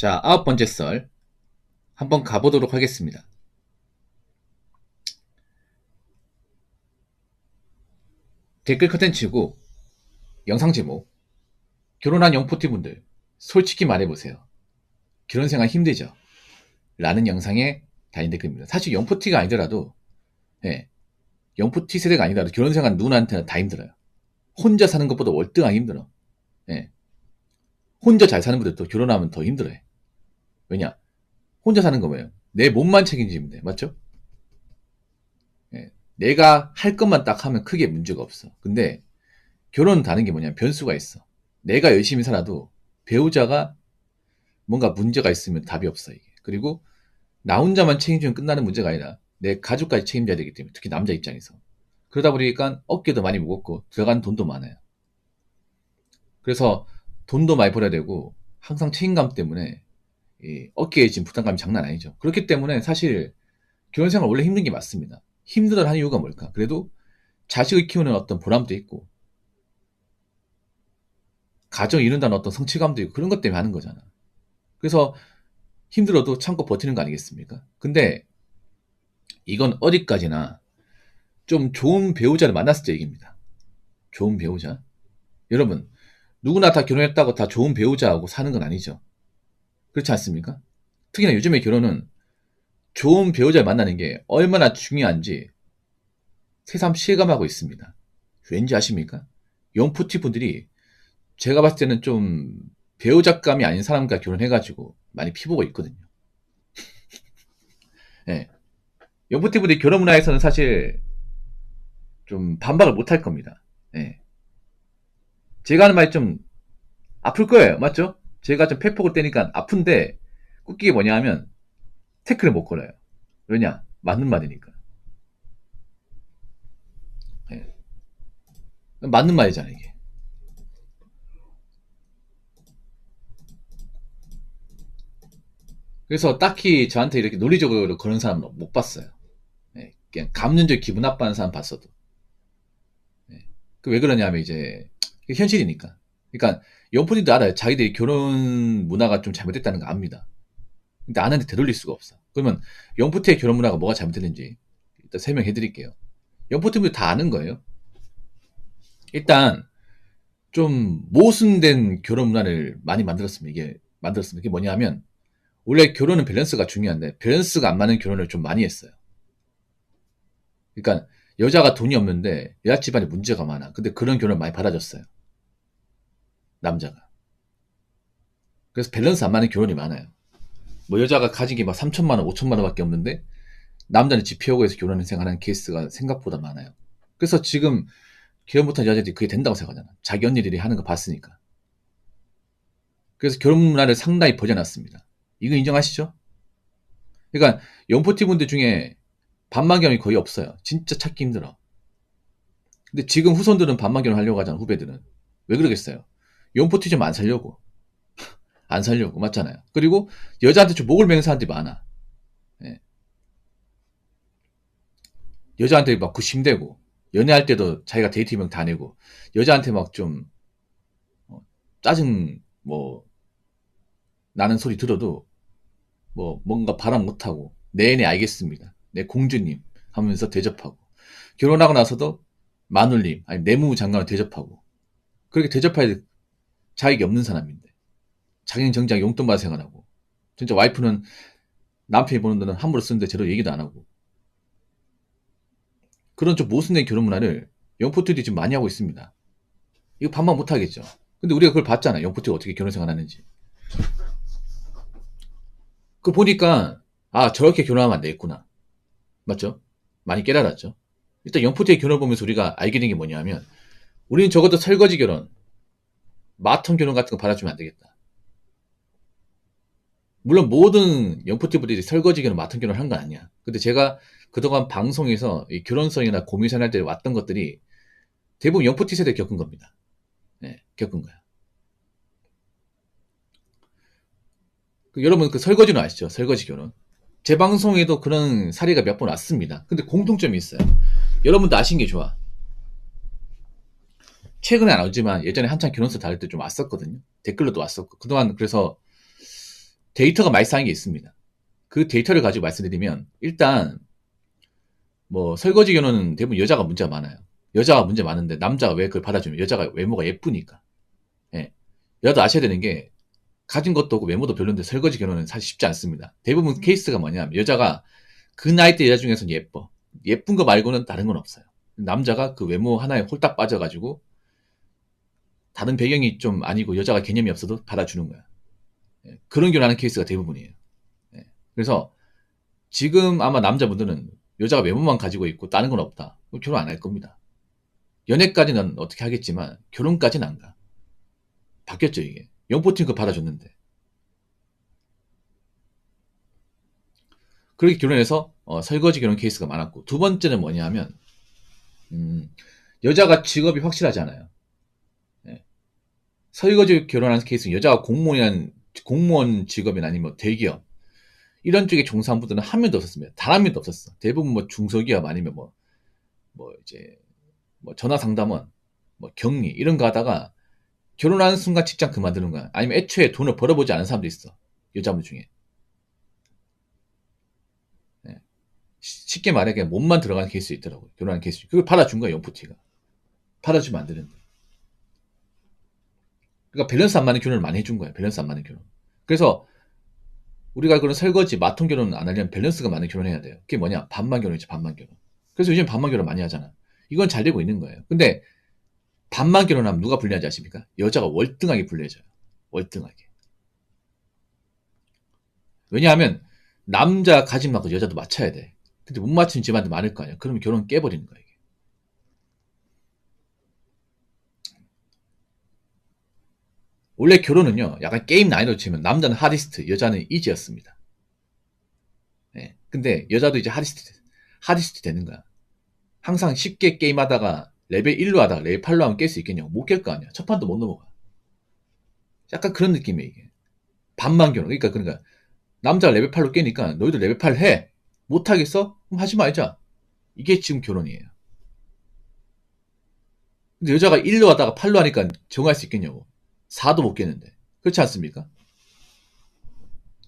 자, 9번째 썰 한번 가보도록 하겠습니다. 댓글 컨텐츠고 영상 제목, 결혼한 영포티분들 솔직히 말해보세요. 결혼생활 힘들죠? 라는 영상에 달린 댓글입니다. 사실 영포티가 아니더라도 영포티 세대가 아니더라도 결혼생활 누구한테나 다 힘들어요. 혼자 사는 것보다 월등하게 힘들어. 혼자 잘 사는 분들도 결혼하면 더 힘들어요. 왜냐? 혼자 사는 거면 내 몸만 책임지면 돼. 맞죠? 내가 할 것만 딱 하면 크게 문제가 없어. 근데 결혼은 다른 게 뭐냐면 변수가 있어. 내가 열심히 살아도 배우자가 뭔가 문제가 있으면 답이 없어, 이게. 그리고 나 혼자만 책임지면 끝나는 문제가 아니라 내 가족까지 책임져야 되기 때문에, 특히 남자 입장에서. 그러다 보니까 어깨도 많이 무겁고 들어가는 돈도 많아요. 그래서 돈도 많이 벌어야 되고 항상 책임감 때문에 어깨에 지금 부담감이 장난 아니죠. 그렇기 때문에 사실 결혼생활 원래 힘든 게 맞습니다. 힘들어 하는 이유가 뭘까? 그래도 자식을 키우는 어떤 보람도 있고 가정 이룬다는 어떤 성취감도 있고 그런 것 때문에 하는 거잖아. 그래서 힘들어도 참고 버티는 거 아니겠습니까? 근데 이건 어디까지나 좀 좋은 배우자를 만났을 때 얘기입니다. 좋은 배우자. 여러분, 누구나 다 결혼했다고 다 좋은 배우자하고 사는 건 아니죠. 그렇지 않습니까? 특히나 요즘에 결혼은 좋은 배우자를 만나는 게 얼마나 중요한지 새삼 실감하고 있습니다. 왠지 아십니까? 영포티 분들이 제가 봤을 때는 좀 배우자감이 아닌 사람과 결혼해가지고 많이 피보고 있거든요. 영포티 분들이 결혼 문화에서는 사실 좀 반박을 못 할 겁니다. 제가 하는 말이 좀 아플 거예요. 맞죠? 제가 좀 패폭을 떼니까 아픈데 웃기게 뭐냐 하면 태클을 못 걸어요. 왜냐? 맞는 말이니까. 맞는 말이잖아요, 이게. 그래서 딱히 저한테 이렇게 논리적으로 그런 사람은 못 봤어요. 그냥 감정적 기분 나빠하는 사람 봤어도. 왜 그러냐면 이제 현실이니까. 그러니까 영포님도 알아요. 자기들이 결혼 문화가 좀 잘못됐다는 거 압니다. 근데 아는데 되돌릴 수가 없어. 그러면 영포티의 결혼 문화가 뭐가 잘못됐는지 일단 설명해 드릴게요. 영포티분들 다 아는 거예요. 일단 좀 모순된 결혼 문화를 많이 만들었습니다. 이게 뭐냐면 원래 결혼은 밸런스가 중요한데 밸런스가 안 맞는 결혼을 좀 많이 했어요. 그러니까 여자가 돈이 없는데 여자 집안에 문제가 많아. 근데 그런 결혼을 많이 받아줬어요. 남자가. 그래서 밸런스 안 맞는 결혼이 많아요. 뭐 여자가 가진 게 막 3천만 원, 5천만 원밖에 없는데 남자는 집 피우고 해서 결혼 생활하는 케이스가 생각보다 많아요. 그래서 지금 결혼 못한 여자들이 그게 된다고 생각하잖아. 자기 언니들이 하는 거 봤으니까. 그래서 결혼 문화를 상당히 버려놨습니다. 이거 인정하시죠? 그러니까 영포티 분들 중에 반만 결혼이 거의 없어요. 진짜 찾기 힘들어. 근데 지금 후손들은 반만 결혼 하려고 하잖아, 후배들은. 왜 그러겠어요? 영포티 좀 안 살려고. 안 살려고. 맞잖아요. 그리고 여자한테 좀 목을 매는 사람들이 많아. 예. 여자한테 막 구심되고, 연애할 때도 자기가 데이트 비용 다 내고, 여자한테 막 좀, 짜증, 나는 소리 들어도, 뭔가 바람 못하고, 네네, 알겠습니다. 네, 공주님. 하면서 대접하고. 결혼하고 나서도, 마눌님, 아니, 내무장관을 대접하고. 그렇게 대접할 자격이 없는 사람인데. 자기는 정작 용돈 받아 생활하고. 진짜 와이프는 남편이 보는 돈은 함부로 쓰는데 제대로 얘기도 안 하고. 그런 좀 모순된 결혼 문화를 영포티들이 지금 많이 하고 있습니다. 이거 반박 못 하겠죠. 근데 우리가 그걸 봤잖아. 영포티가 어떻게 결혼 생활 하는지. 그거 보니까, 아, 저렇게 결혼하면 안 되겠구나. 맞죠? 많이 깨달았죠. 일단 영포티의 결혼을 보면서 우리가 알게 된 게 뭐냐면, 우리는 적어도 설거지 결혼, 마텀 결혼 같은 거 받아주면 안 되겠다. 물론 모든 영포티분들이 설거지 결혼, 마텀 결혼 한 건 아니야. 근데 제가 그동안 방송에서 이 결혼성이나 고민생활 때 왔던 것들이 대부분 영포티 세대 겪은 겁니다. 겪은 거야. 여러분 그 설거지는 아시죠? 설거지 결혼. 제 방송에도 그런 사례가 몇 번 왔습니다. 근데 공통점이 있어요. 여러분도 아신 게 좋아. 최근에 안 오지만 예전에 한창 결혼서 다닐 때 좀 왔었거든요. 댓글로도 왔었고. 그동안 그래서 데이터가 많이 쌓인 게 있습니다. 그 데이터를 가지고 말씀드리면 일단 뭐 설거지 결혼은 대부분 여자가 문제가 많아요. 여자가 문제 많은데 남자가 왜 그걸 받아주면 여자가 외모가 예쁘니까. 예. 여자도 아셔야 되는 게 가진 것도 없고 외모도 별론데 설거지 결혼은 사실 쉽지 않습니다. 대부분 케이스가 뭐냐면 여자가 그 나이 대 여자 중에서는 예뻐. 예쁜 거 말고는 다른 건 없어요. 남자가 그 외모 하나에 홀딱 빠져가지고 다른 배경이 좀 아니고 여자가 개념이 없어도 받아주는 거야. 예. 그런 결혼하는 케이스가 대부분이에요. 예. 그래서 지금 아마 남자분들은 여자가 외모만 가지고 있고 다른 건 없다. 결혼 안 할 겁니다. 연애까지는 어떻게 하겠지만 결혼까지는 안 가. 바뀌었죠 이게. 영포팅 그 받아줬는데. 그렇게 결혼해서 설거지 결혼 케이스가 많았고 두 번째는 뭐냐 하면 여자가 직업이 확실하지 않아요. 예. 설거지 결혼하는 케이스는 여자가 공무원 직업이나 아니면 대기업 이런 쪽에 종사한 분들은 한 명도 없었습니다. 단 한 명도 없었어. 대부분 뭐 중소기업 아니면 뭐 이제 뭐 전화상담원, 뭐 격리 이런 거 하다가 결혼하는 순간 직장 그만두는 거야. 아니면 애초에 돈을 벌어보지 않은 사람도 있어. 여자분 중에. 예. 쉽게 말해 그냥 몸만 들어가는 케이스 있더라고요. 결혼하는 케이스. 그걸 받아준 거야, 영포티가. 받아주면 안 되는데. 그러니까 밸런스 안 맞는 결혼을 많이 해준 거야. 밸런스 안 맞는 결혼. 그래서 우리가 그런 설거지, 마통 결혼을 안 하려면 밸런스가 맞는 결혼을 해야 돼요. 그게 뭐냐? 반만 결혼이지, 반만 결혼. 그래서 요즘 반만 결혼 많이 하잖아. 이건 잘 되고 있는 거예요. 근데 반만 결혼하면 누가 불리하지 아십니까? 여자가 월등하게 불리해져요. 월등하게. 왜냐하면 남자 가진 만큼 여자도 맞춰야 돼. 근데 못 맞추는 집안도 많을 거 아니야. 그러면 결혼 깨버리는 거야, 이게. 원래 결혼은요, 약간 게임 난이도 치면 남자는 하디스트, 여자는 이지였습니다. 네. 근데 여자도 이제 하디스트 되는 거야. 항상 쉽게 게임하다가 레벨 1로 하다가 레벨 8로 하면 깰 수 있겠냐고. 못 깰 거 아니야. 첫 판도 못 넘어가. 약간 그런 느낌이야, 이게. 반만 결혼. 그러니까 남자가 레벨 8로 깨니까 너희도 레벨 8 해. 못하겠어? 그럼 하지 말자. 이게 지금 결혼이에요. 근데 여자가 1로 하다가 8로 하니까 정할 수 있겠냐고. 4도 못 깨는데. 그렇지 않습니까?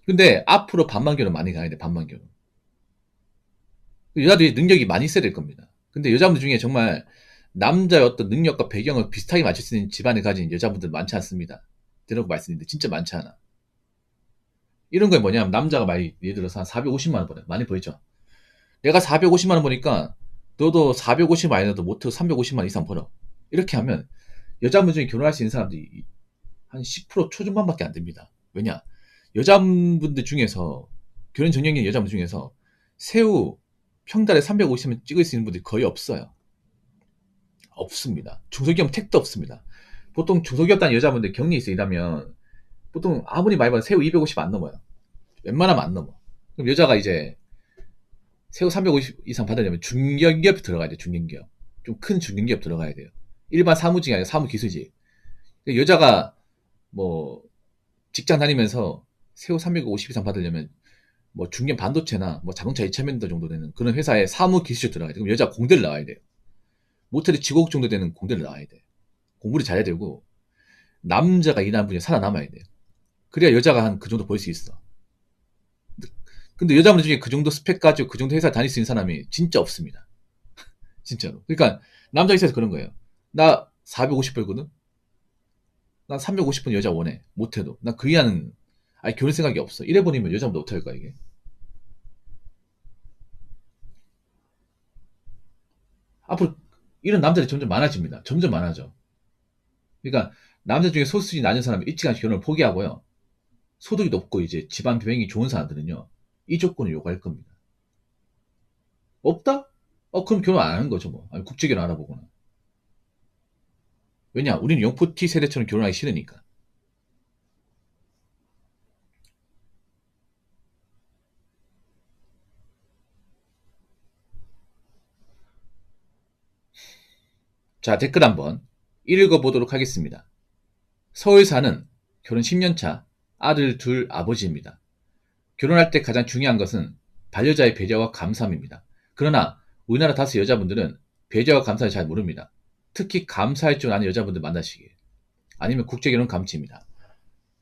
근데 앞으로 반만 결혼 많이 가야 돼, 반만 결혼. 여자들이 능력이 많이 있어야 될 겁니다. 근데 여자분들 중에 정말 남자의 어떤 능력과 배경을 비슷하게 맞출 수 있는 집안을 가진 여자분들 많지 않습니다. 대놓고 말씀드리는데 진짜 많지 않아. 이런 거에 뭐냐면 남자가 많이 예를 들어서 한 450만 원 벌어요. 많이 벌죠. 내가 450만 원 버니까 너도 450만 원 아니라도 못해도 350만 원 이상 벌어. 이렇게 하면 여자분 중에 결혼할 수 있는 사람들이 한 10% 초중반밖에 안 됩니다. 왜냐? 여자분들 중에서 결혼 정년기 여자분 중에서 새우 평달에 350만 찍을 수 있는 분들이 거의 없어요. 없습니다. 중소기업 택도 없습니다. 보통 중소기업 다니는 여자분들 격리에서 일하면 보통 아무리 많이 봐도 새우 250 안 넘어요. 웬만하면 안 넘어. 그럼 여자가 이제 새우 350 이상 받으려면 중견기업 들어가야 돼요. 중견기업. 좀 큰 중견기업 들어가야 돼요. 일반 사무직이 아니라 사무기술직. 여자가 뭐 직장 다니면서 새우 350 이상 받으려면 뭐 중견 반도체나 뭐 자동차 2차면도 정도 되는 그런 회사에 사무기술 들어가야 돼요. 그럼 여자 공대를 나와야 돼요. 못해도 직업 정도 되는 공대를 나와야 돼. 공부를 잘해야 되고 남자가 일하는 분이 살아남아야 돼요. 그래야 여자가 한 그 정도 벌 수 있어. 근데 여자분 중에 그 정도 스펙 가지고 그 정도 회사 다닐 수 있는 사람이 진짜 없습니다. 진짜로. 그러니까 남자 입장에서 그런 거예요. 나 450 벌거든. 난 350은 여자 원해. 못해도. 난 그 이하는 아니 결혼 생각이 없어. 이래버리면 여자분도 어떡할 거야 이게. 앞으로 이런 남자들이 점점 많아집니다. 점점 많아져. 그러니까 남자 중에 소수지 낮은 사람이 일찍 결혼을 포기하고요. 소득이 높고 이제 집안 배경이 좋은 사람들은요. 이 조건을 요구할 겁니다. 없다? 그럼 결혼 안 하는 거죠 뭐. 아니 국제결혼 알아보거나. 왜냐? 우리는 영포티 세대처럼 결혼하기 싫으니까. 자, 댓글 한번 읽어보도록 하겠습니다. 서울 사는 결혼 10년 차 아들 둘 아버지입니다. 결혼할 때 가장 중요한 것은 반려자의 배려와 감사함입니다. 그러나 우리나라 다수 여자분들은 배려와 감사를 잘 모릅니다. 특히 감사할 줄 아는 여자분들 만나시길. 아니면 국제결혼 감치입니다.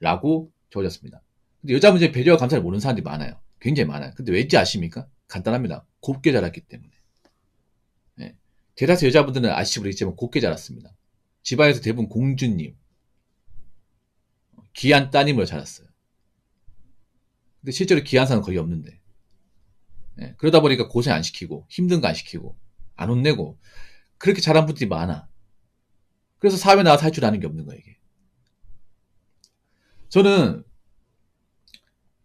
라고 적어졌습니다. 근데 여자 문제 배려와 감사를 모르는 사람들이 많아요. 굉장히 많아요. 근데 왜인지 아십니까? 간단합니다. 곱게 자랐기 때문에. 예. 대다수 여자분들은 아시지 모르겠지만 곱게 자랐습니다. 집안에서 대부분 공주님, 귀한 따님으로 자랐어요. 근데 실제로 귀한 사람은 거의 없는데. 예. 그러다 보니까 고생 안 시키고, 힘든 거 안 시키고, 안 혼내고, 그렇게 자란 분들이 많아. 그래서 사회에 나와서 할 줄 아는 게 없는 거예요, 이게. 저는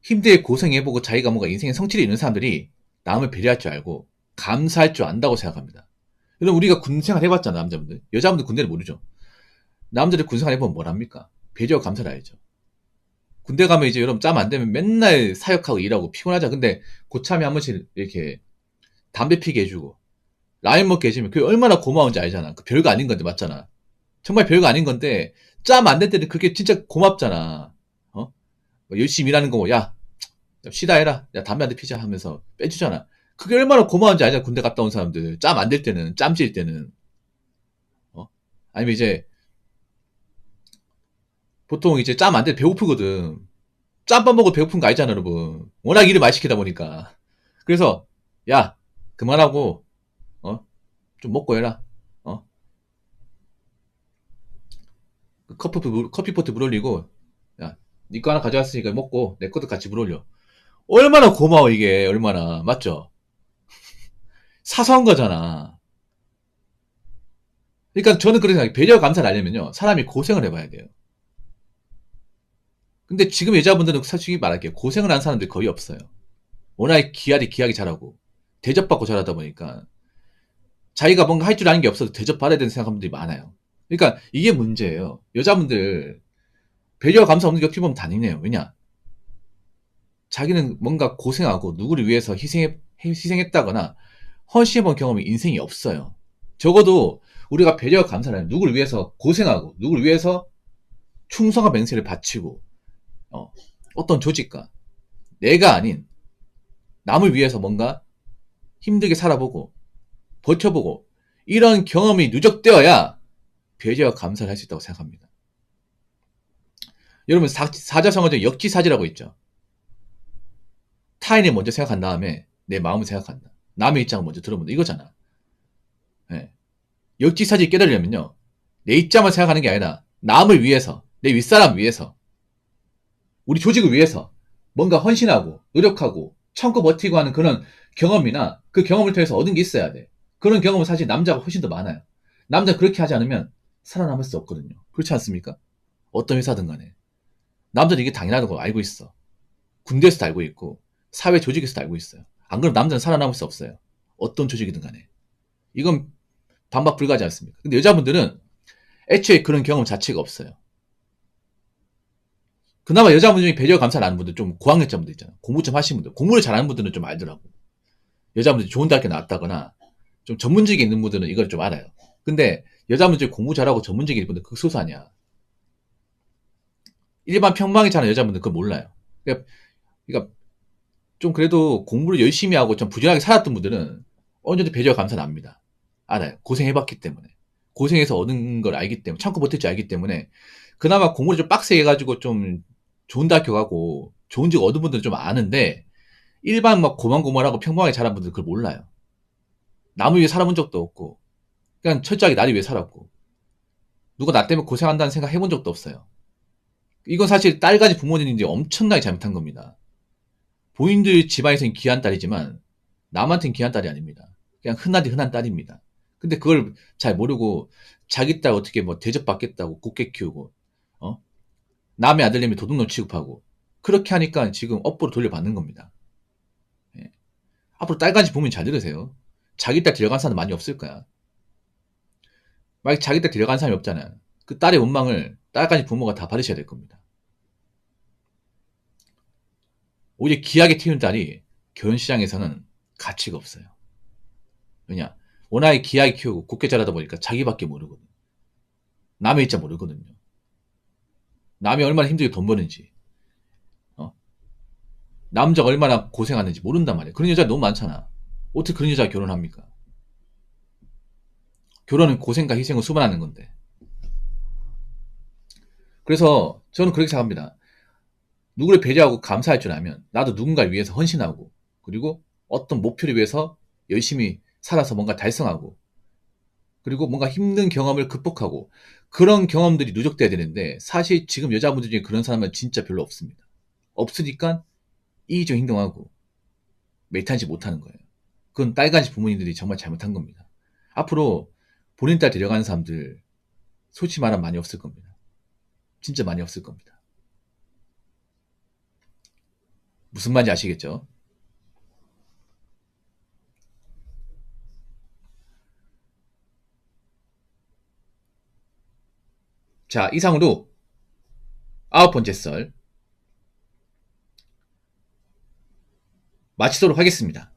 힘들게 고생해보고 자기가 뭔가 인생의 성취를 이루는 사람들이 남을 배려할 줄 알고 감사할 줄 안다고 생각합니다. 여러분, 우리가 군생활 해봤잖아, 남자분들. 여자분들 군대를 모르죠. 남자들 군생활 해보면 뭘 합니까? 배려와 감사를 알죠. 군대 가면 이제 여러분 짬 안 되면 맨날 사역하고 일하고 피곤하자. 근데 고참이 한 번씩 이렇게 담배 피게 해주고 라임 먹게 해주면 그게 얼마나 고마운지 알잖아. 그 별거 아닌 건데 맞잖아. 정말 별거 아닌 건데 짬 안 될 때는 그게 진짜 고맙잖아. 어? 뭐 열심히 일하는 거 뭐, 야, 쉬다 해라. 야, 담배 한 대 피자 하면서 빼주잖아. 그게 얼마나 고마운지 알잖아. 군대 갔다 온 사람들. 짬 안 될 때는, 짬질 때는. 어? 아니면 이제 보통 이제 짬 안 돼 배고프거든. 짬밥 먹고 배고픈 거 알잖아, 여러분. 워낙 일을 많이 시키다 보니까. 그래서, 야, 그만하고, 어? 좀 먹고 해라. 어? 그 커피포트 물 올리고, 야, 니 거 하나 가져왔으니까 먹고, 내 것도 같이 물 올려. 얼마나 고마워, 이게, 얼마나. 맞죠? 사소한 거잖아. 그러니까 저는 그렇게 생각해요. 배려 감사를 하려면요. 사람이 고생을 해봐야 돼요. 근데 지금 여자분들은 솔직히 말할게요. 고생을 한 사람들이 거의 없어요. 워낙 기하게 잘하고, 대접받고 잘하다 보니까, 자기가 뭔가 할 줄 아는 게 없어도 대접받아야 되는 생각하는 분들이 많아요. 그러니까 이게 문제예요. 여자분들 배려와 감사 없는 게 어떻게 보면 단이네요. 왜냐? 자기는 뭔가 고생하고 누구를 위해서 희생했다거나 헌신해본 경험이 인생이 없어요. 적어도 우리가 배려와 감사를 하면 누구를 위해서 고생하고 누구를 위해서 충성과 맹세를 바치고 어떤 조직과 내가 아닌 남을 위해서 뭔가 힘들게 살아보고 버텨보고 이런 경험이 누적되어야 배려와 감사를 할 수 있다고 생각합니다. 여러분 사자성어적 역지사지라고 있죠. 타인을 먼저 생각한 다음에 내 마음을 생각한다. 남의 입장을 먼저 들어본다. 이거잖아. 예. 역지사지 깨달으려면요. 내 입장만 생각하는 게 아니라 남을 위해서, 내 윗사람 위해서, 우리 조직을 위해서 뭔가 헌신하고 노력하고 참고 버티고 하는 그런 경험이나 그 경험을 통해서 얻은 게 있어야 돼. 그런 경험은 사실 남자가 훨씬 더 많아요. 남자가 그렇게 하지 않으면 살아남을 수 없거든요. 그렇지 않습니까? 어떤 회사든 간에. 남자는 이게 당연하다는 걸 알고 있어. 군대에서도 알고 있고 사회 조직에서도 알고 있어요. 안 그러면 남자는 살아남을 수 없어요. 어떤 조직이든 간에. 이건 반박 불가하지 않습니까? 근데 여자분들은 애초에 그런 경험 자체가 없어요. 그나마 여자분 중에 배려 감사를 아는 분들 좀 고학력자분들 있잖아요. 공부 좀 하시는 분들. 공부를 잘하는 분들은 좀 알더라고. 여자분들이 좋은 대학교 나왔다거나 좀 전문직에 있는 분들은 이걸 좀 알아요. 근데 여자분 중에 공부 잘하고 전문직에 있는 분들 극소수 아니야. 일반 평범하게 자는 여자분들 그걸 몰라요. 그러니까 좀 그래도 공부를 열심히 하고 좀 부지런하게 살았던 분들은 어느 정도 배려와 감사는 압니다. 알아요. 고생해봤기 때문에. 고생해서 얻은 걸 알기 때문에, 참고 버틸 줄 알기 때문에, 그나마 공부를 좀 빡세게 해가지고 좀 좋은 대학교 가고, 좋은 직 얻은 분들은 좀 아는데, 일반 막 고만고만하고 평범하게 자란 분들은 그걸 몰라요. 남을 위해 살아본 적도 없고, 그냥 철저하게 나를 위해 살았고, 누가 나 때문에 고생한다는 생각 해본 적도 없어요. 이건 사실 딸까지 부모님이 엄청나게 잘못한 겁니다. 본인들 집안에서는 귀한 딸이지만 남한테는 귀한 딸이 아닙니다. 그냥 흔한 딸입니다. 근데 그걸 잘 모르고 자기 딸 어떻게 뭐 대접받겠다고 곱게 키우고 어? 남의 아들내미 도둑놈 취급하고 그렇게 하니까 지금 업보로 돌려받는 겁니다. 예. 앞으로 딸까지 보면 잘 들으세요. 자기 딸 데려간 사람 많이 없을 거야. 만약 자기 딸 데려간 사람이 없잖아요. 그 딸의 원망을 딸까지 부모가 다 받으셔야 될 겁니다. 오히려 귀하게 키운 딸이 결혼시장에서는 가치가 없어요. 왜냐? 워낙에 귀하게 키우고 곱게 자라다 보니까 자기밖에 모르거든. 남의 입장 모르거든요. 남이 얼마나 힘들게 돈 버는지, 어? 남자가 얼마나 고생하는지 모른단 말이에요. 그런 여자 너무 많잖아. 어떻게 그런 여자가 결혼합니까? 결혼은 고생과 희생을 수반하는 건데. 그래서 저는 그렇게 생각합니다. 누구를 배려하고 감사할 줄 알면 나도 누군가를 위해서 헌신하고 그리고 어떤 목표를 위해서 열심히 살아서 뭔가 달성하고 그리고 뭔가 힘든 경험을 극복하고 그런 경험들이 누적돼야 되는데 사실 지금 여자분들 중에 그런 사람은 진짜 별로 없습니다. 없으니까 이기적 행동하고 메탄지 못하는 거예요. 그건 딸간지 부모님들이 정말 잘못한 겁니다. 앞으로 본인 딸 데려가는 사람들 솔직히 말하면 많이 없을 겁니다. 진짜 많이 없을 겁니다. 무슨 말인지 아시겠죠? 자, 이상으로 9번째 썰 마치도록 하겠습니다.